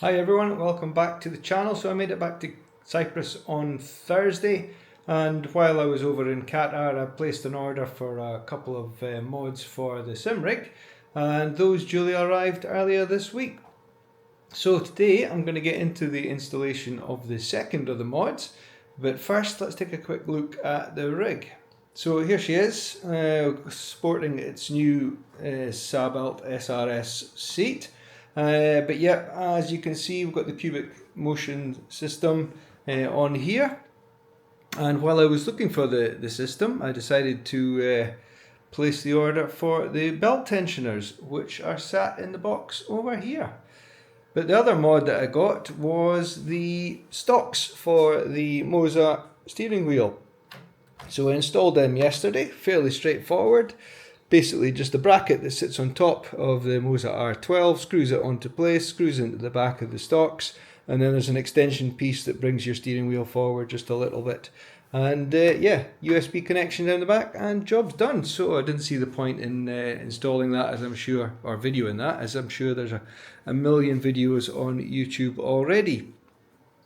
Hi everyone, welcome back to the channel. So I made it back to Cyprus on Thursday, and while I was over in Qatar I placed an order for a couple of mods for the SimRig, and those duly arrived earlier this week. So today I'm going to get into the installation of the second of the mods, but first let's take a quick look at the rig. So here she is, sporting its new Sabelt SRS seat. But yeah, as you can see, we've got the Qubic motion system on here. And while I was looking for the system, I decided to place the order for the belt tensioners, which are sat in the box over here. But the other mod that I got was the stalks for the Moza steering wheel. So I installed them yesterday, fairly straightforward. Basically just a bracket that sits on top of the Moza R12, screws it onto place, screws into the back of the stalks, and then there's an extension piece that brings your steering wheel forward just a little bit. And yeah, USB connection down the back and job's done. So I didn't see the point in installing that, as I'm sure, or videoing that, as I'm sure there's a million videos on YouTube already.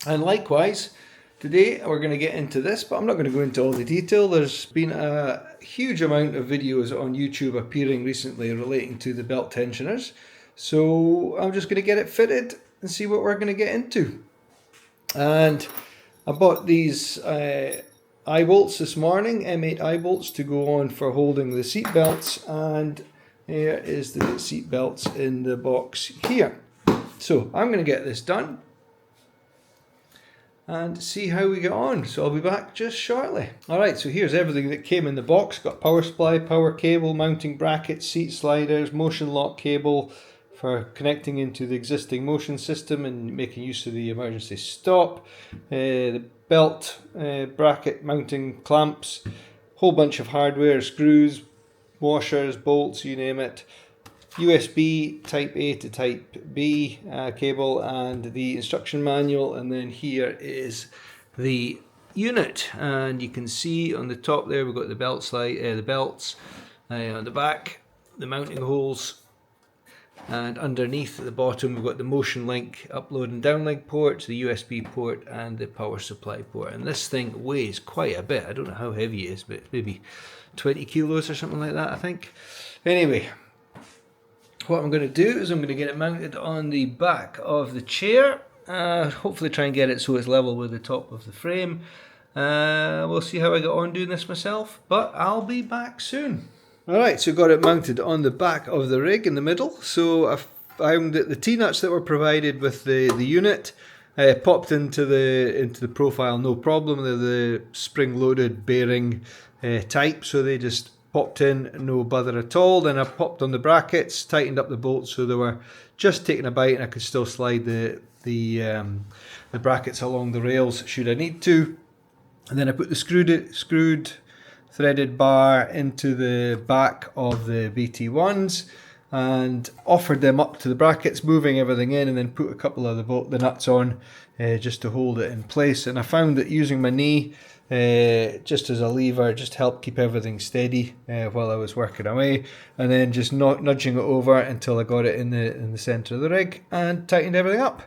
And likewise, today we're going to get into this, but I'm not going to go into all the detail. There's been a huge amount of videos on YouTube appearing recently relating to the belt tensioners. So I'm just going to get it fitted and see what we're going to get into. And I bought these eye bolts this morning, M8 eye bolts, to go on for holding the seat belts. And here is the seat belts in the box here. So I'm going to get this done and see how we get on. So I'll be back just shortly. Alright, so here's everything that came in the box. Got power supply, power cable, mounting brackets, seat sliders, motion lock cable for connecting into the existing motion system and making use of the emergency stop. The belt bracket mounting clamps, whole bunch of hardware, screws, washers, bolts, you name it. USB type A to type B cable and the instruction manual, and then here is the unit, and you can see on the top there we've got the belt slide, the belts, on the back the mounting holes, and underneath at the bottom we've got the motion link upload and downlink ports, the USB port and the power supply port. And this thing weighs quite a bit. I don't know how heavy it is, but it's maybe 20 kilos or something like that, I think. Anyway, what I'm going to do is I'm going to get it mounted on the back of the chair, hopefully try and get it so it's level with the top of the frame. We'll see how I get on doing this myself, but I'll be back soon. Alright, so got it mounted on the back of the rig in the middle. So I found that the T-nuts that were provided with the unit popped into the profile no problem. They're the spring-loaded bearing type, so they just popped in, no bother at all. Then I popped on the brackets, tightened up the bolts so they were just taking a bite, and I could still slide the brackets along the rails should I need to. And then I put the screwed threaded bar into the back of the BT1s and offered them up to the brackets, moving everything in, and then put a couple of the nuts on just to hold it in place. And I found that using my knee just as a lever just helped keep everything steady while I was working away, and then just nudging it over until I got it in the center of the rig and tightened everything up.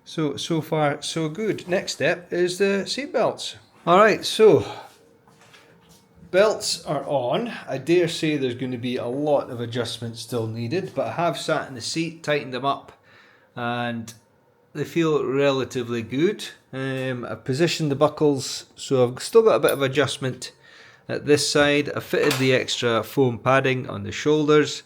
So far so good. Next step is the seat belts. Alright, so belts are on. I dare say there's going to be a lot of adjustments still needed, but I have sat in the seat, tightened them up, and they feel relatively good. I've positioned the buckles, so I've still got a bit of adjustment at this side. I fitted the extra foam padding on the shoulders,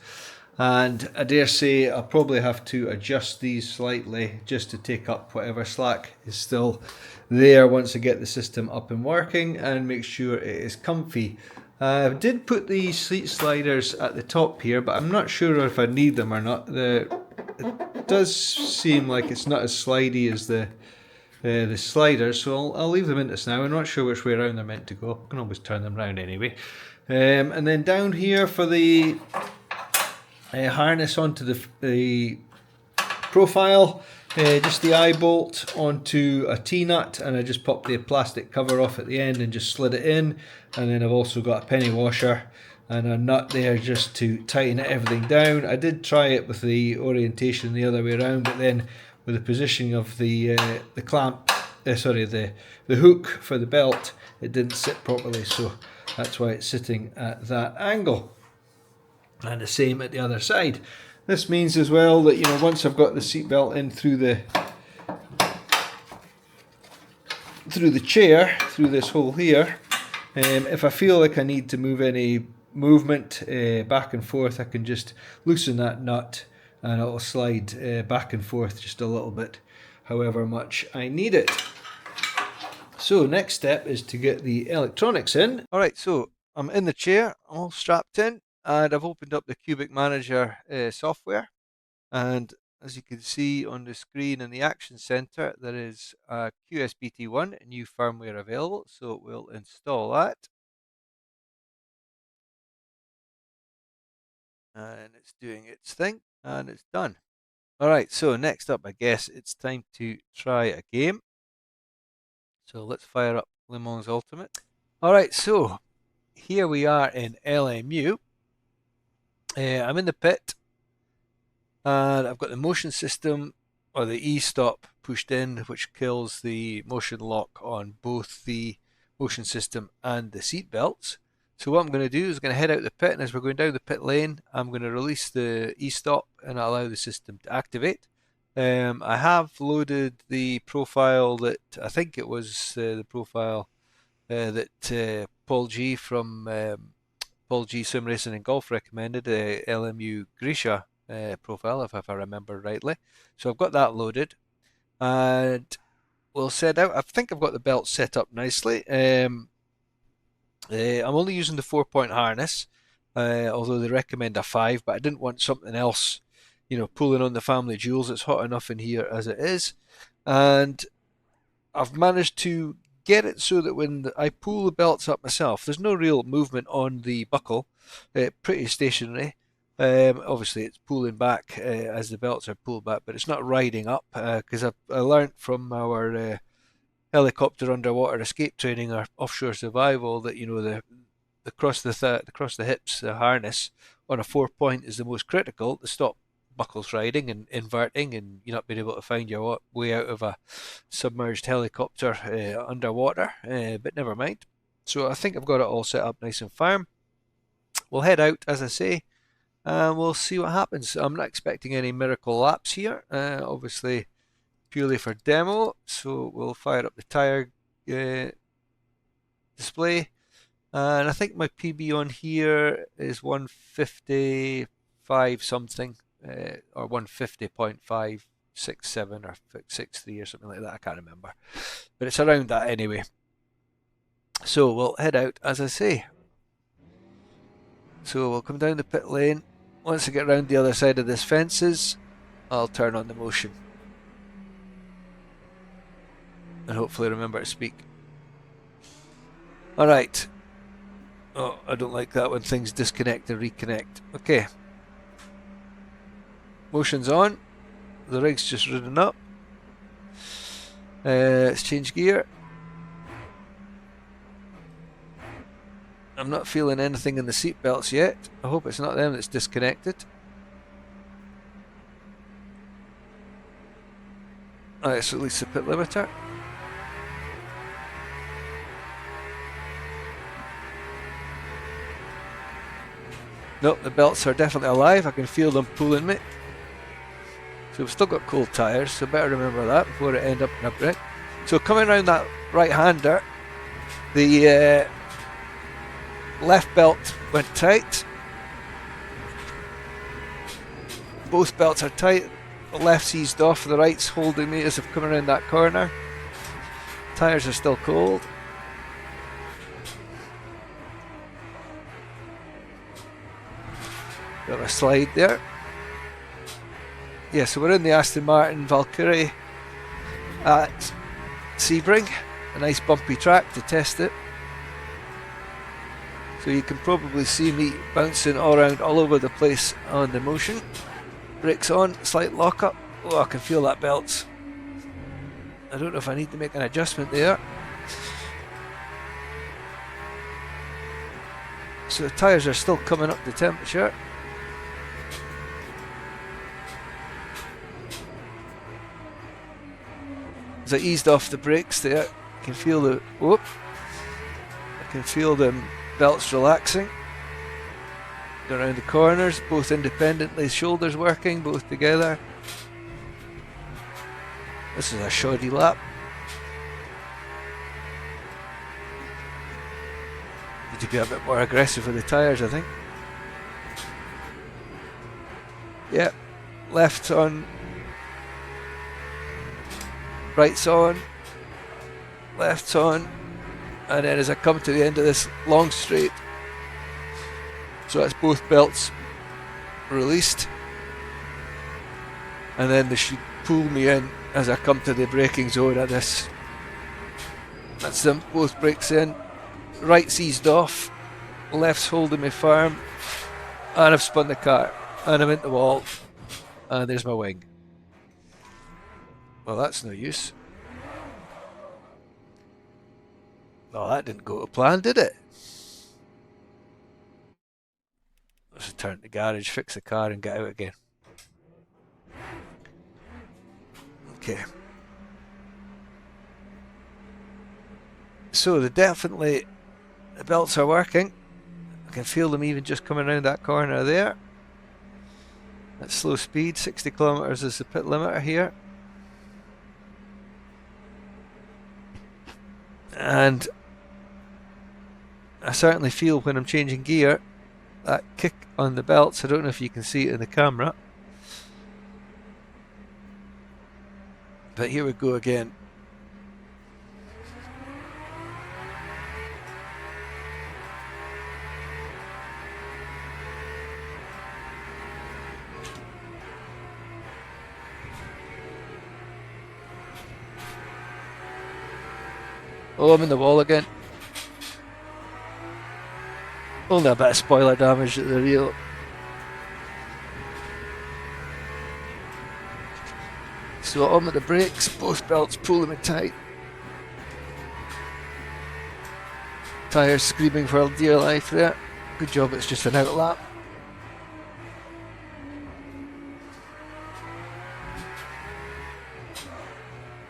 and I dare say I'll probably have to adjust these slightly just to take up whatever slack is still there once I get the system up and working and make sure it is comfy. I did put the seat sliders at the top here, but I'm not sure if I need them or not. It does seem like it's not as slidey as the sliders, so I'll leave them in this now. I'm not sure which way around they're meant to go. I can always turn them around anyway. And then down here for the harness onto the profile, just the eye bolt onto a T-nut, and I just popped the plastic cover off at the end and just slid it in. And then I've also got a penny washer and a nut there just to tighten everything down. I did try it with the orientation the other way around, but then with the positioning of the clamp, sorry, the hook for the belt, it didn't sit properly, so that's why it's sitting at that angle. And the same at the other side. This means as well that, you know, once I've got the seat belt in through the chair, through this hole here, if I feel like I need to move any movement back and forth, I can just loosen that nut and it'll slide back and forth just a little bit, however much I need it. So next step is to get the electronics in. Alright, so I'm in the chair, I'm all strapped in, and I've opened up the Qubic Manager software, and as you can see on the screen in the Action Center, there is a QSBT1, a new firmware available, so we'll install that. And it's doing its thing, and it's done. Alright, so next up, I guess it's time to try a game. So let's fire up Le Mans Ultimate. Alright, so here we are in LMU. I'm in the pit, and I've got the motion system, or the E-stop, pushed in, which kills the motion lock on both the motion system and the seat belts. So what I'm going to do is going to head out the pit, and as we're going down the pit lane, I'm going to release the E-stop and allow the system to activate. I have loaded the profile that, I think it was the profile that Paul G from Paul G Sim Racing and Golf recommended, LMU Grisha profile, if I remember rightly. So I've got that loaded, and we'll set out. I think I've got the belt set up nicely. I'm only using the 4-point harness, although they recommend a 5, but I didn't want something else, you know, pulling on the family jewels. It's hot enough in here as it is, and I've managed to get it so that when I pull the belts up myself, there's no real movement on the buckle, pretty stationary. Obviously it's pulling back as the belts are pulled back, but it's not riding up, because I learned from our helicopter underwater escape training or offshore survival that, you know, the across the hips, the harness on a 4-point is the most critical to stop buckles riding and inverting, and you not being able to find your way out of a submerged helicopter underwater, but never mind. So I think I've got it all set up nice and firm. We'll head out, as I say, and we'll see what happens. I'm not expecting any miracle laps here, obviously purely for demo, so we'll fire up the tyre display, and I think my PB on here is 155 something, or 150.567 or 63 or something like that, I can't remember, but it's around that anyway. So we'll head out, as I say. So we'll come down the pit lane. Once I get around the other side of this fences, I'll turn on the motion and hopefully remember to speak. Alright. Oh, I don't like that when things disconnect and reconnect. Okay. Motion's on. The rig's just ridden up. Let's change gear. I'm not feeling anything in the seat belts yet. I hope it's not them that's disconnected. Alright, so release the pit limiter. Nope, the belts are definitely alive. I can feel them pulling me. So we've still got cold tyres, so better remember that before it ends up in a brick. So coming around that right-hander, the left belt went tight. Both belts are tight. The left's eased off, the right's holding me as I've come around that corner. Tyres are still cold. Got a slide there. Yeah, so we're in the Aston Martin Valkyrie at SimRig, a nice bumpy track to test it. So you can probably see me bouncing all around all over the place on the motion. Brakes on, slight lock up. Oh, I can feel that belt. I don't know if I need to make an adjustment there. So the tyres are still coming up to temperature. As I eased off the brakes there, I can feel the whoop. I can feel the belts relaxing. Go around the corners, both independently, shoulders working, both together. This is a shoddy lap. Need to be a bit more aggressive with the tyres, I think. Yeah, left's on, right's on, left's on, and then as I come to the end of this long straight, so that's both belts released, and then they should pull me in as I come to the braking zone of this. That's them, both brakes in, right's eased off, left's holding me firm, and I've spun the car, and I'm into the wall, and there's my wing. Well, that's no use. No, that didn't go to plan, did it? Let's return to the garage, fix the car, and get out again. Okay. So the belts are working. I can feel them even just coming around that corner there. At slow speed, 60 kilometers is the pit limiter here. And I certainly feel when I'm changing gear that kick on the belts. I don't know if you can see it in the camera, but here we go again. Oh, I'm in the wall again. Only a bit of spoiler damage at the rear. So I'm at the brakes, both belts pulling me tight. Tyres screaming for dear life there. Good job it's just an out lap.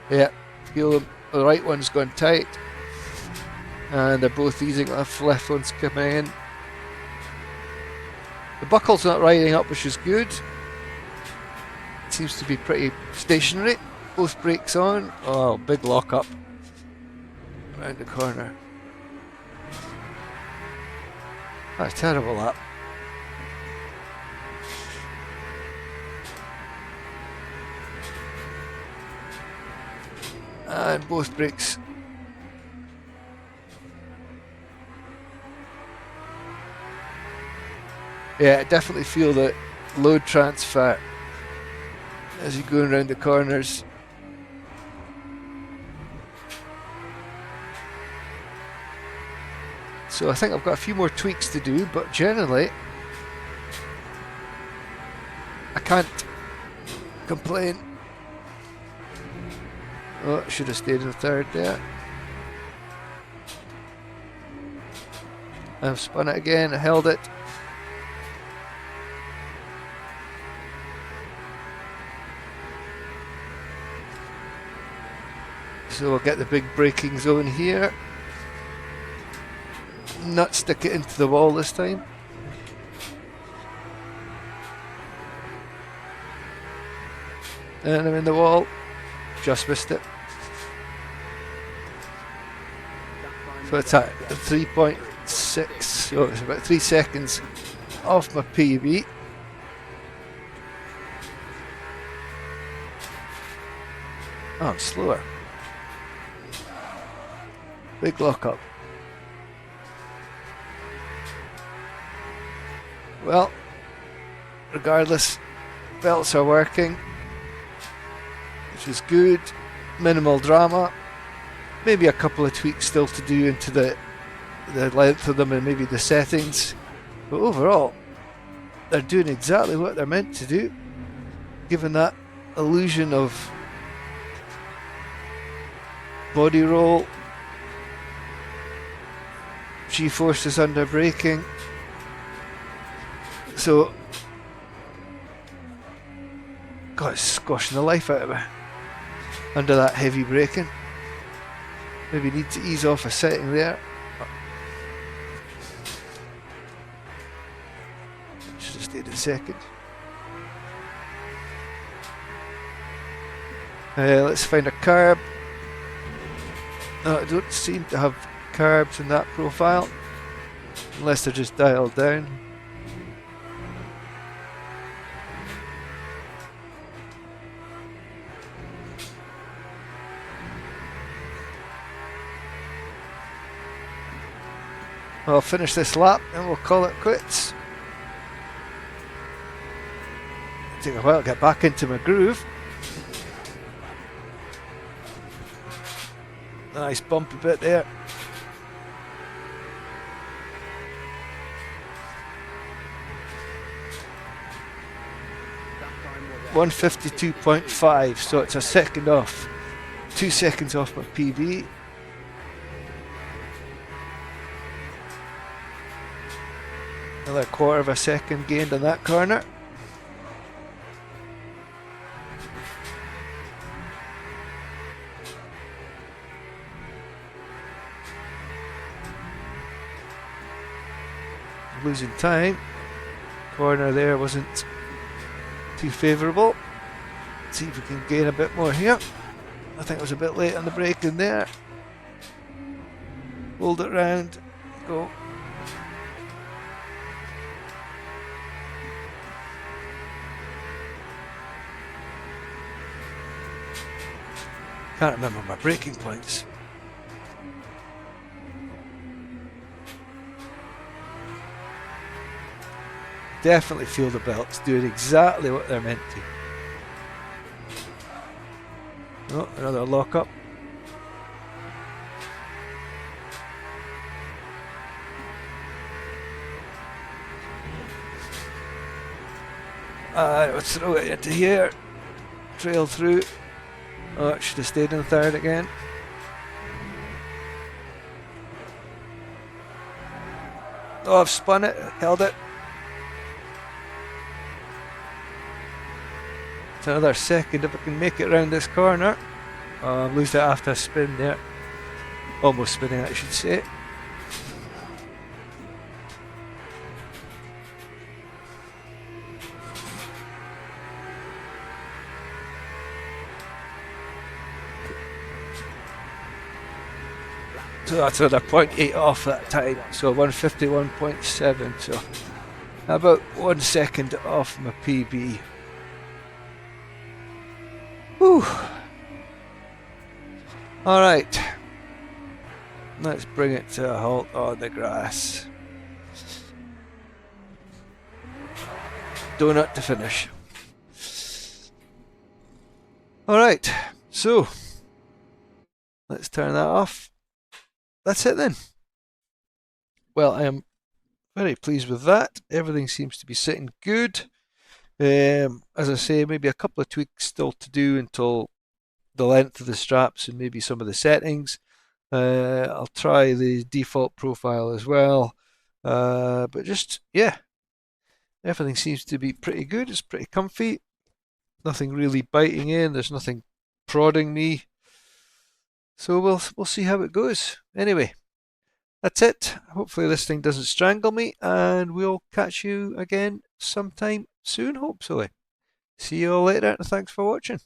Yeah, feel them. The right one's gone tight, and they're both easing off. Left one's coming in. The buckle's not riding up, which is good. It seems to be pretty stationary. Both brakes on. Oh, big lock up around the corner. That's a terrible lap. And both brakes. Yeah, I definitely feel that load transfer as you're going around the corners. So I think I've got a few more tweaks to do, but generally I can't complain. Oh, I should have stayed in third there. I've spun it again, I held it. So we'll get the big braking zone here. Not stick it into the wall this time. And I'm in the wall. Just missed it. So it's at 3.6, so it's about 3 seconds off my PB. Oh, I'm slower. Big lock up. Well, regardless, belts are working, which is good. Minimal drama. Maybe a couple of tweaks still to do into the length of them and maybe the settings, but overall they're doing exactly what they're meant to do, given that illusion of body roll, G-forces under braking. So God, it's squashing the life out of me. under that heavy braking. Maybe need to ease off a setting there. Should have stayed in second. Let's find a carb. I don't seem to have carbs in that profile, unless they're just dialed down. I'll finish this lap and we'll call it quits. Take a while to get back into my groove. Nice bumpy bit there. $152.5, so it's a second off. 2 seconds off my PB. Another quarter of a second gained on that corner. Losing time. Corner there wasn't too favourable. Let's see if we can gain a bit more here. I think I was a bit late on the brake in there. Hold it round. Go. Can't remember my braking points. Definitely feel the belts doing exactly what they're meant to. Oh, another lock up. Let's throw it into here. Trail through. Oh, it should have stayed in third again. Oh, I've spun it, held it. It's another second if I can make it around this corner. Oh, I'm losing it after a spin there. Almost spinning, I should say. So that's another 0.8 off that time, so 151.7, so about 1 second off my PB. Whew. Alright, let's bring it to a halt on the grass. Donut to finish. Alright, so let's turn that off. That's it then. Well, I am very pleased with that. Everything seems to be sitting good. As I say, maybe a couple of tweaks still to do until the length of the straps and maybe some of the settings. I'll try the default profile as well. But just, yeah, everything seems to be pretty good. It's pretty comfy. Nothing really biting in. There's nothing prodding me. So we'll see how it goes. Anyway, that's it. Hopefully this thing doesn't strangle me, and we'll catch you again sometime soon, hopefully. See you all later, and thanks for watching.